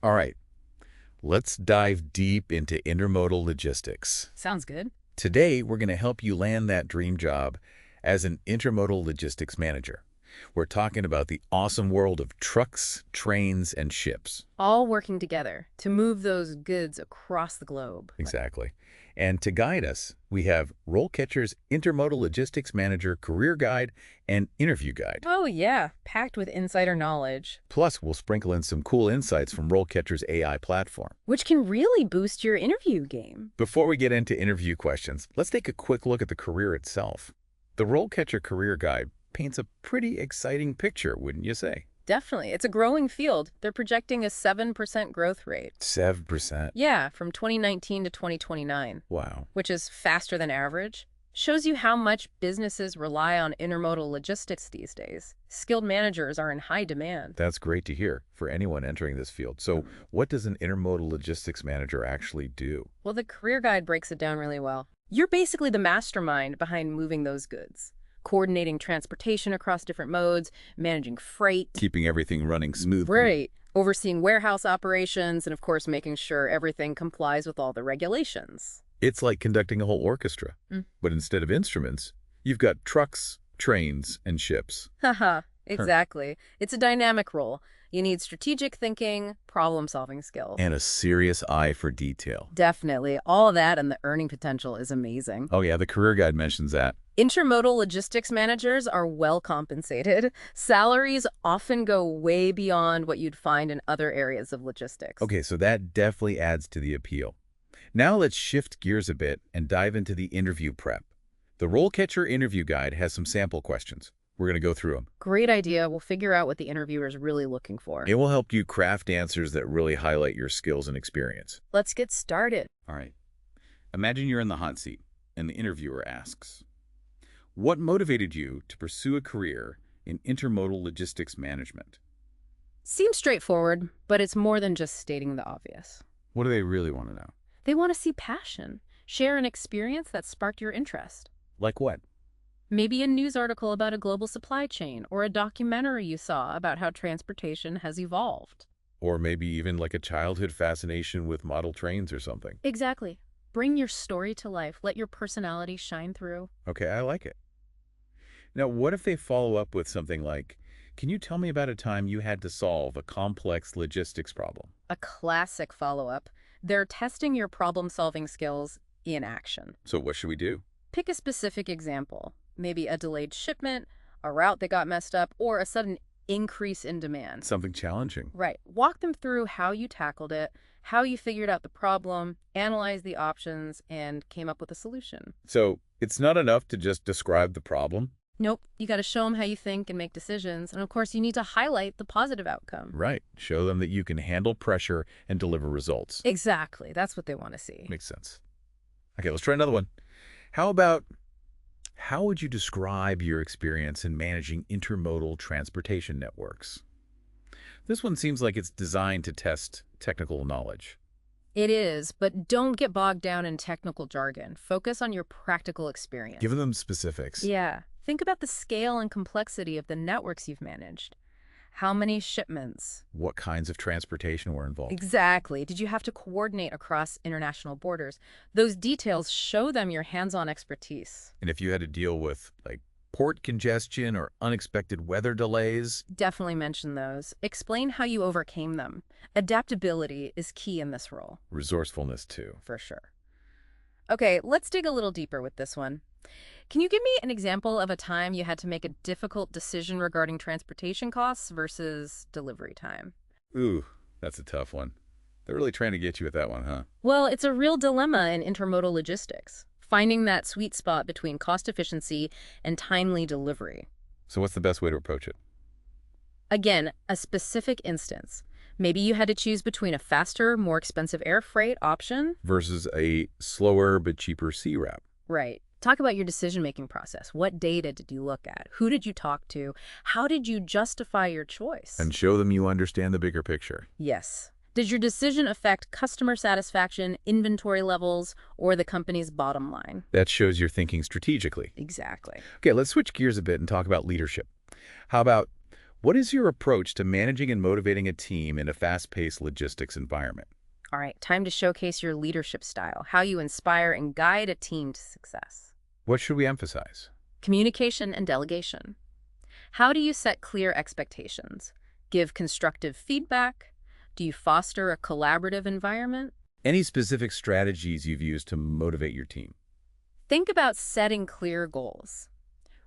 All right, let's dive deep into intermodal logistics. Sounds good. Today, we're going to help you land that dream job as an intermodal logistics manager. We're talking about the awesome world of trucks, trains, and ships. All working together to move those goods across the globe. Exactly. And to guide us, we have RoleCatcher's Intermodal Logistics Manager Career Guide and Interview Guide. Oh yeah, packed with insider knowledge. Plus, we'll sprinkle in some cool insights from RoleCatcher's AI platform. Which can really boost your interview game. Before we get into interview questions, let's take a quick look at the career itself. The RoleCatcher Career Guide paints a pretty exciting picture, wouldn't you say? Definitely. It's a growing field. They're projecting a 7% growth rate. 7%. Yeah, from 2019 to 2029. Wow. Which is faster than average. Shows you how much businesses rely on intermodal logistics these days. Skilled managers are in high demand. That's great to hear for anyone entering this field. So what does an intermodal logistics manager actually do? Well, the career guide breaks it down really well. You're basically the mastermind behind moving those goods. Coordinating transportation across different modes, managing freight. Keeping everything running smoothly. Right. Overseeing warehouse operations, and of course making sure everything complies with all the regulations. It's like conducting a whole orchestra. But instead of instruments, you've got trucks, trains, and ships. Haha, exactly. It's a dynamic role. You need strategic thinking, problem-solving skills. And a serious eye for detail. Definitely. All of that, and the earning potential is amazing. Oh yeah, the career guide mentions that. Intermodal logistics managers are well compensated. Salaries often go way beyond what you'd find in other areas of logistics. Okay, so that definitely adds to the appeal. Now let's shift gears a bit and dive into the interview prep. The RoleCatcher Interview Guide has some sample questions. We're going to go through them. Great idea. We'll figure out what the interviewer is really looking for. It will help you craft answers that really highlight your skills and experience. Let's get started. All right. Imagine you're in the hot seat and the interviewer asks, what motivated you to pursue a career in intermodal logistics management? Seems straightforward, but it's more than just stating the obvious. What do they really want to know? They want to see passion, share an experience that sparked your interest. Like what? Maybe a news article about a global supply chain, or a documentary you saw about how transportation has evolved. Or maybe even like a childhood fascination with model trains or something. Exactly. Bring your story to life. Let your personality shine through. Okay, I like it. Now, what if they follow up with something like, can you tell me about a time you had to solve a complex logistics problem? A classic follow-up. They're testing your problem-solving skills in action. So what should we do? Pick a specific example. Maybe a delayed shipment, a route that got messed up, or a sudden increase in demand. Something challenging. Right. Walk them through how you tackled it, how you figured out the problem, analyzed the options, and came up with a solution. So it's not enough to just describe the problem? Nope. You got to show them how you think and make decisions. And of course, you need to highlight the positive outcome. Right. Show them that you can handle pressure and deliver results. Exactly. That's what they want to see. Makes sense. Okay, let's try another one. How would you describe your experience in managing intermodal transportation networks? This one seems like it's designed to test technical knowledge. It is, but don't get bogged down in technical jargon. Focus on your practical experience. Give them specifics. Yeah. Think about the scale and complexity of the networks you've managed. How many shipments? What kinds of transportation were involved? Exactly. Did you have to coordinate across international borders? Those details show them your hands-on expertise. And if you had to deal with, like, port congestion or unexpected weather delays? Definitely mention those. Explain how you overcame them. Adaptability is key in this role. Resourcefulness, too. For sure. Okay, let's dig a little deeper with this one. Can you give me an example of a time you had to make a difficult decision regarding transportation costs versus delivery time? Ooh, that's a tough one. They're really trying to get you with that one, huh? Well, it's a real dilemma in intermodal logistics, finding that sweet spot between cost efficiency and timely delivery. So what's the best way to approach it? Again, a specific instance. Maybe you had to choose between a faster, more expensive air freight option versus a slower but cheaper sea route. Right. Talk about your decision-making process. What data did you look at? Who did you talk to? How did you justify your choice? And show them you understand the bigger picture. Yes. Did your decision affect customer satisfaction, inventory levels, or the company's bottom line? That shows you're thinking strategically. Exactly. Okay, let's switch gears a bit and talk about leadership. How about, What is your approach to managing and motivating a team in a fast-paced logistics environment? All right, time to showcase your leadership style, how you inspire and guide a team to success. What should we emphasize? Communication and delegation. How do you set clear expectations? Give constructive feedback? Do you foster a collaborative environment? Any specific strategies you've used to motivate your team? Think about setting clear goals,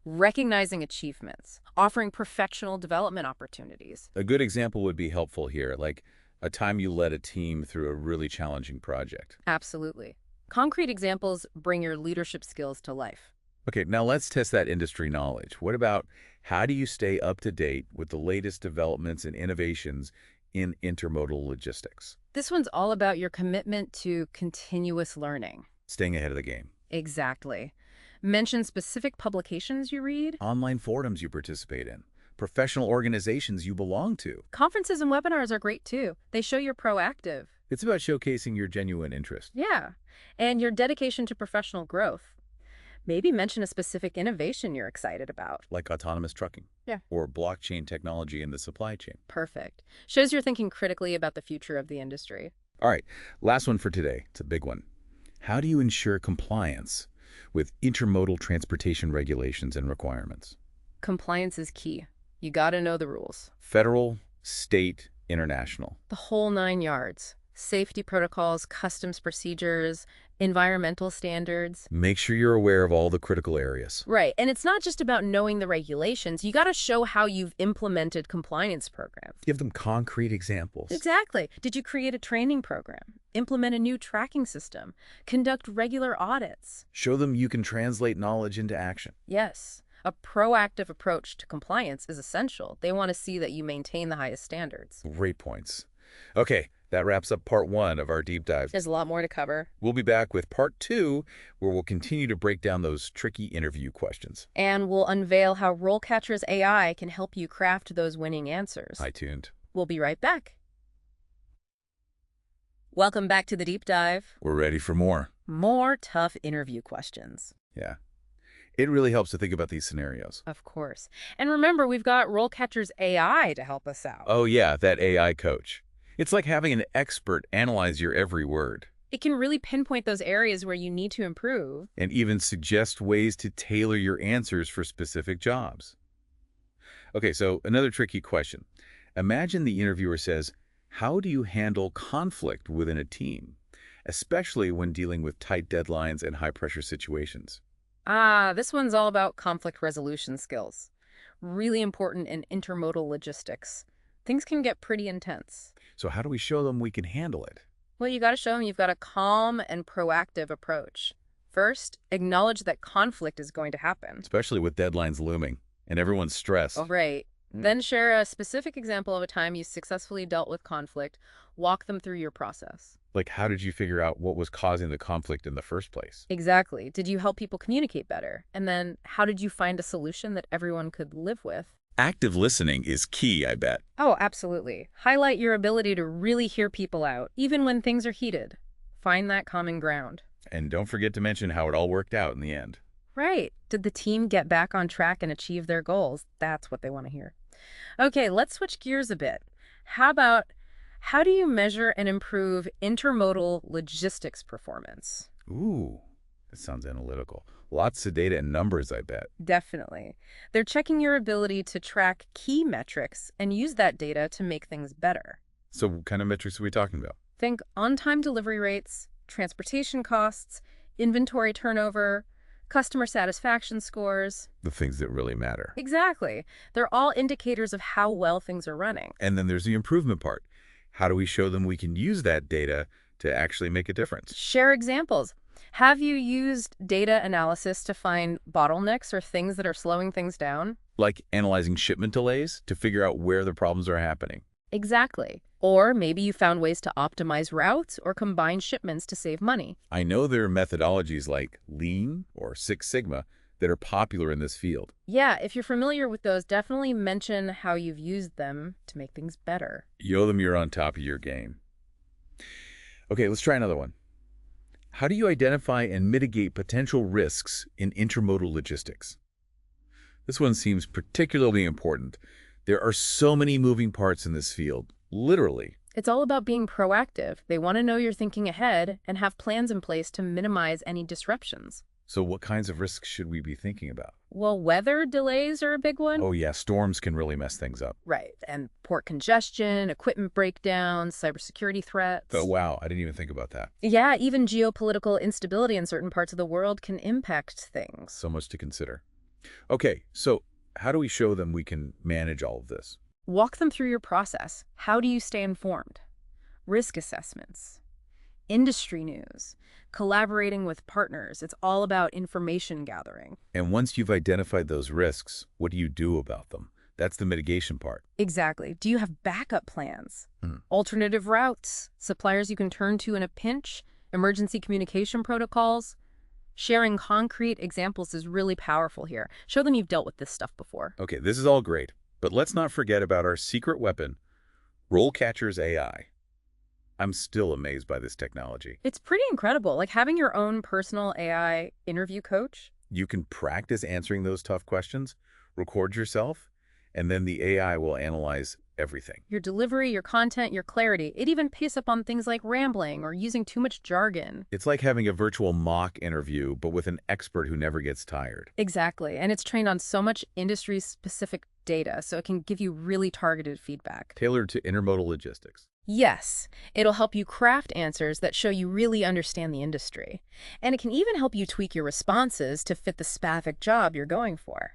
recognizing achievements, offering professional development opportunities. A good example would be helpful here, like a time you led a team through a really challenging project. Absolutely. Concrete examples bring your leadership skills to life. Okay, now let's test that industry knowledge. What about how do you stay up to date with the latest developments and innovations in intermodal logistics? This one's all about your commitment to continuous learning. Staying ahead of the game. Exactly. Mention specific publications you read, Online forums you participate in. Professional organizations you belong to. conferences and webinars are great too. They show you're proactive. It's about showcasing your genuine interest. Yeah. And your dedication to professional growth. Maybe mention a specific innovation you're excited about. Like autonomous trucking. Yeah. Or blockchain technology in the supply chain. Perfect. Shows you're thinking critically about the future of the industry. All right, last one for today. It's a big one. How do you ensure compliance with intermodal transportation regulations and requirements? Compliance is key. You gotta know the rules. Federal, state, international. The whole 9 yards. Safety protocols, customs procedures, environmental standards. Make sure you're aware of all the critical areas. Right. And it's not just about knowing the regulations. You got to show how you've implemented compliance programs. Give them concrete examples. Exactly. Did you create a training program? Implement a new tracking system? Conduct regular audits? Show them you can translate knowledge into action. Yes. A proactive approach to compliance is essential. They want to see that you maintain the highest standards. Great points. Okay, that wraps up part 1 of our deep dive. There's a lot more to cover. We'll be back with part 2, where we'll continue to break down those tricky interview questions. And we'll unveil how RoleCatcher's AI can help you craft those winning answers. Stay tuned. We'll be right back. Welcome back to the deep dive. We're ready for more. More tough interview questions. Yeah. It really helps to think about these scenarios. Of course. And remember, we've got RoleCatcher's AI to help us out. Oh yeah, that AI coach. It's like having an expert analyze your every word. It can really pinpoint those areas where you need to improve. And even suggest ways to tailor your answers for specific jobs. Okay, so another tricky question. Imagine the interviewer says, how do you handle conflict within a team, especially when dealing with tight deadlines and high-pressure situations? This one's all about conflict resolution skills. Really important in intermodal logistics. Things can get pretty intense. So how do we show them we can handle it? Well, you got to show them you've got a calm and proactive approach. First, acknowledge that conflict is going to happen. Especially with deadlines looming and everyone's stressed. Oh, right. Then share a specific example of a time you successfully dealt with conflict. Walk them through your process. Like, how did you figure out what was causing the conflict in the first place? Exactly. Did you help people communicate better? And then how did you find a solution that everyone could live with? Active listening is key, I bet. Oh, absolutely. Highlight your ability to really hear people out, even when things are heated. Find that common ground. And don't forget to mention how it all worked out in the end. Right. Did the team get back on track and achieve their goals? That's what they want to hear. Okay, let's switch gears a bit. How do you measure and improve intermodal logistics performance? Ooh, that sounds analytical. Lots of data and numbers, I bet. Definitely. They're checking your ability to track key metrics and use that data to make things better. So what kind of metrics are we talking about? Think on-time delivery rates, transportation costs, inventory turnover, customer satisfaction scores. The things that really matter. Exactly. They're all indicators of how well things are running. And then there's the improvement part. How do we show them we can use that data to actually make a difference? Share examples. Have you used data analysis to find bottlenecks or things that are slowing things down? Like analyzing shipment delays to figure out where the problems are happening. Exactly. Or maybe you found ways to optimize routes or combine shipments to save money. I know there are methodologies like Lean or Six Sigma that are popular in this field. Yeah, if you're familiar with those, definitely mention how you've used them to make things better. Show them you're on top of your game. Okay, let's try another one. How do you identify and mitigate potential risks in intermodal logistics? This one seems particularly important There are so many moving parts in this field, literally. It's all about being proactive. They want to know you're thinking ahead and have plans in place to minimize any disruptions. So what kinds of risks should we be thinking about? Well, weather delays are a big one. Oh yeah, storms can really mess things up. Right. And port congestion, equipment breakdowns, cybersecurity threats. Oh wow, I didn't even think about that. Yeah, even geopolitical instability in certain parts of the world can impact things. So much to consider. Okay, so how do we show them we can manage all of this? Walk them through your process. How do you stay informed? Risk assessments, industry news, collaborating with partners. It's all about information gathering. And once you've identified those risks, what do you do about them? That's the mitigation part. Exactly. Do you have backup plans? Hmm. Alternative routes, suppliers you can turn to in a pinch, emergency communication protocols? Sharing concrete examples is really powerful here. Show them you've dealt with this stuff before. Okay, this is all great, but let's not forget about our secret weapon, RoleCatcher's AI. I'm still amazed by this technology. It's pretty incredible, like having your own personal AI interview coach. You can practice answering those tough questions, record yourself, and then the AI will analyze everything. Your delivery, your content, your clarity. It even picks up on things like rambling or using too much jargon. It's like having a virtual mock interview, but with an expert who never gets tired. Exactly. And it's trained on so much industry-specific data, so it can give you really targeted feedback. Tailored to intermodal logistics. Yes, it'll help you craft answers that show you really understand the industry. And it can even help you tweak your responses to fit the specific job you're going for.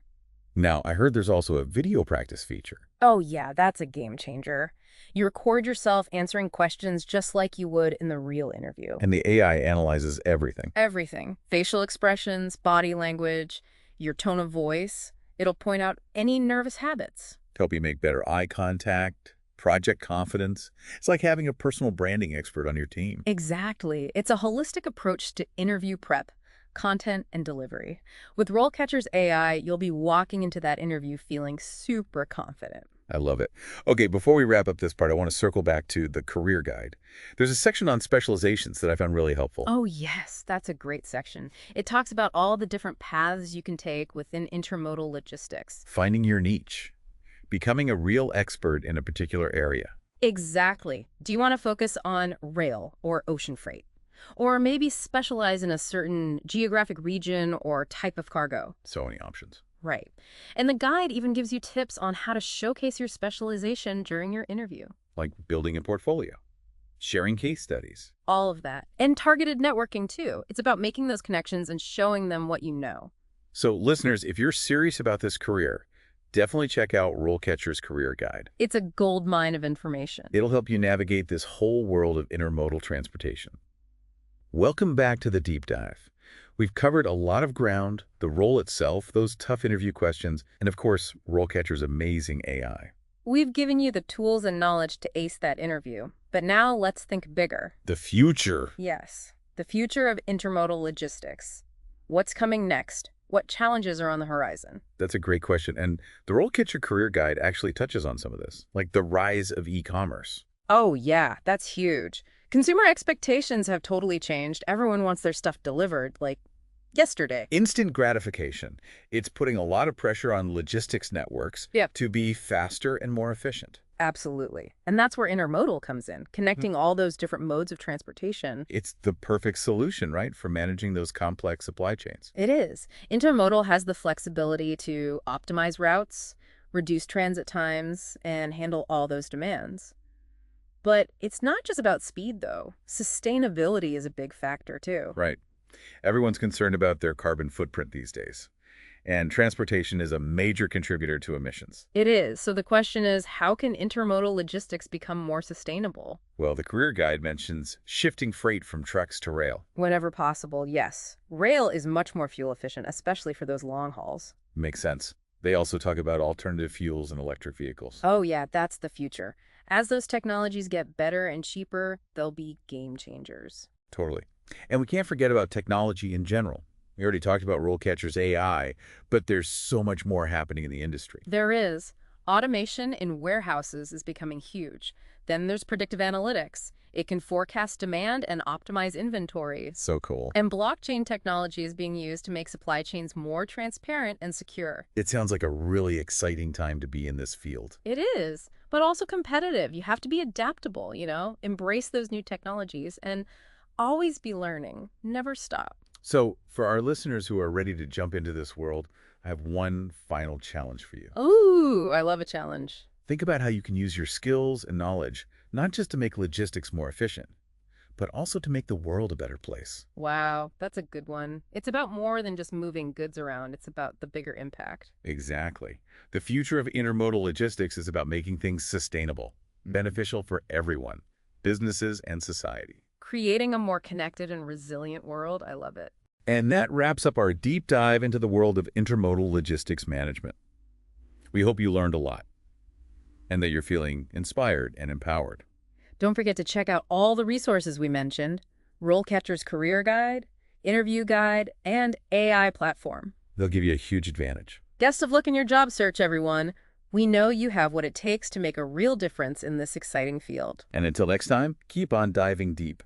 Now, I heard there's also a video practice feature. Oh yeah, that's a game changer. You record yourself answering questions just like you would in the real interview. And the AI analyzes everything. Everything. Facial expressions, body language, your tone of voice. It'll point out any nervous habits. To help you make better eye contact, project confidence. It's like having a personal branding expert on your team. Exactly. It's a holistic approach to interview prep, content, and delivery. With RoleCatcher's AI, you'll be walking into that interview feeling super confident. I love it. Okay, before we wrap up this part, I want to circle back to the career guide. There's a section on specializations that I found really helpful. Oh yes, that's a great section. It talks about all the different paths you can take within intermodal logistics. Finding your niche. Becoming a real expert in a particular area. Exactly. Do you want to focus on rail or ocean freight? Or maybe specialize in a certain geographic region or type of cargo? So many options. Right. And the guide even gives you tips on how to showcase your specialization during your interview. Like building a portfolio, sharing case studies. All of that. And targeted networking, too. It's about making those connections and showing them what you know. So listeners, if you're serious about this career, definitely check out RoleCatcher's Career Guide. It's a goldmine of information. It'll help you navigate this whole world of intermodal transportation. Welcome back to the deep dive. We've covered a lot of ground, the role itself, those tough interview questions, and of course, RoleCatcher's amazing AI. We've given you the tools and knowledge to ace that interview, but now let's think bigger. The future. Yes, the future of intermodal logistics. What's coming next? What challenges are on the horizon? That's a great question, and the RoleCatcher Career Guide actually touches on some of this, like the rise of e-commerce. Oh yeah, that's huge. Consumer expectations have totally changed. Everyone wants their stuff delivered, like yesterday. Instant gratification. It's putting a lot of pressure on logistics networks Yep. to be faster and more efficient. Absolutely. And that's where intermodal comes in, connecting all those different modes of transportation. It's the perfect solution, right, for managing those complex supply chains. It is. Intermodal has the flexibility to optimize routes, reduce transit times, and handle all those demands. But it's not just about speed, though. Sustainability is a big factor, too. Right. Everyone's concerned about their carbon footprint these days. And transportation is a major contributor to emissions. It is. So the question is, how can intermodal logistics become more sustainable? Well, the Career Guide mentions shifting freight from trucks to rail. Whenever possible, yes. Rail is much more fuel efficient, especially for those long hauls. Makes sense. They also talk about alternative fuels and electric vehicles. Oh yeah, that's the future. As those technologies get better and cheaper, they'll be game changers. Totally. And we can't forget about technology in general. We already talked about RoleCatcher's AI, but there's so much more happening in the industry. There is. Automation in warehouses is becoming huge. Then there's predictive analytics. It can forecast demand and optimize inventory. So cool. And blockchain technology is being used to make supply chains more transparent and secure. It sounds like a really exciting time to be in this field. It is, but also competitive. You have to be adaptable, embrace those new technologies and always be learning. Never stop. So, for our listeners who are ready to jump into this world, I have one final challenge for you. Ooh, I love a challenge. Think about how you can use your skills and knowledge not just to make logistics more efficient, but also to make the world a better place. Wow, that's a good one. It's about more than just moving goods around. It's about the bigger impact. Exactly. The future of intermodal logistics is about making things sustainable, beneficial for everyone, businesses and society. Creating a more connected and resilient world. I love it. And that wraps up our deep dive into the world of intermodal logistics management. We hope you learned a lot and that you're feeling inspired and empowered. Don't forget to check out all the resources we mentioned: RoleCatcher's Career Guide, Interview Guide, and AI Platform. They'll give you a huge advantage. Best of luck in your job search, everyone. We know you have what it takes to make a real difference in this exciting field. And until next time, keep on diving deep.